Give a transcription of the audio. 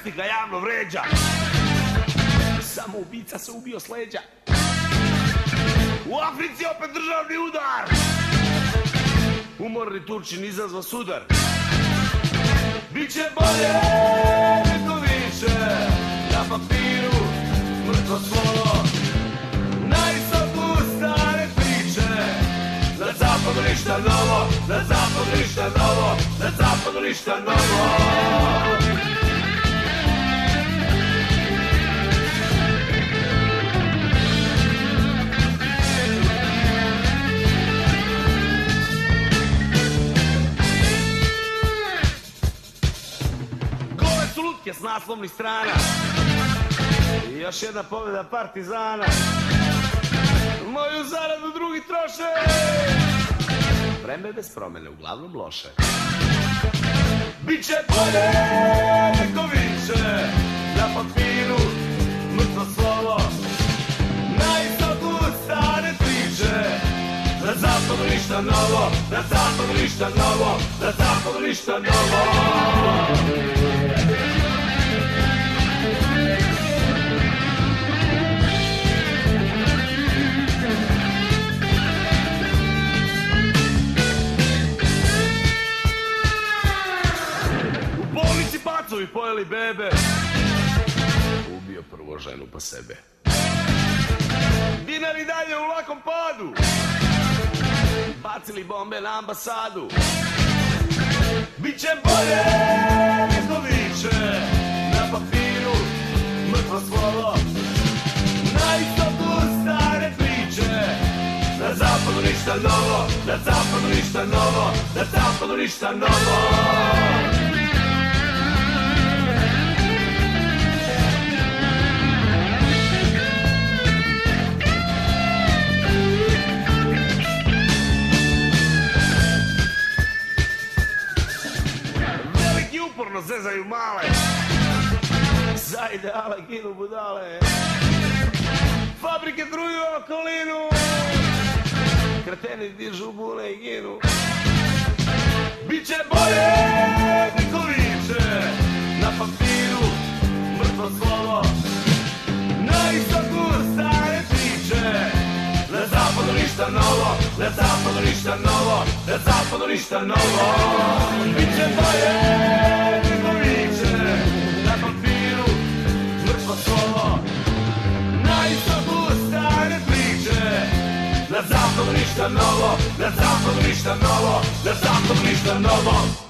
pesnika javno vređa. Samo ubica se ubio s leđa. U Africi opet državni udar. Umorni Turčin izazva sudar. Biće bolje, neko više. Na papiru mrtvo slovo. Na istoku stare priče. Na zapadu ništa novo. Na zapadu ništa novo. Na zapadu ništa novo. Lutke s naslovnih strana i još jedna pobjeda Partizana. Moju zaradu drugi troše. Vreme bez promene, uglavnom loše. Biće bolje, neko više. Na papiru mrtvo slovo. Na istoku stare priče. Na zapadu ništa novo. Na zapadu ništa novo. Na zapadu ništa novo. Pacovi pojeli bebe. Ubio prvo ženu pa sebe. Dinari dalje u lakom padu. Bacili bombe na ambasadu. Biće bolje, neko više. Na papiru mrtvo slovo. Na istoku stare priče. Na zapadu ništa novo. Na zapadu ništa novo. Na zapadu ništa novo. Uporno zezaju male. Za ideale ginu budale. Fabrike truju okolinu. Kreteni dižu bule i ginu. Biće bolje, neko više. Na papiru mrtvo slovo. Na istoku stare priče. Na zapadu ništa novo. Na zapadu ništa novo. Na zapadu ništa novo. Biće bolje, neko više. Na papiru mrtvo slovo. Na istoku stare priče. Na zapadu ništa novo. Na zapadu ništa novo. Na zapadu ništa novo.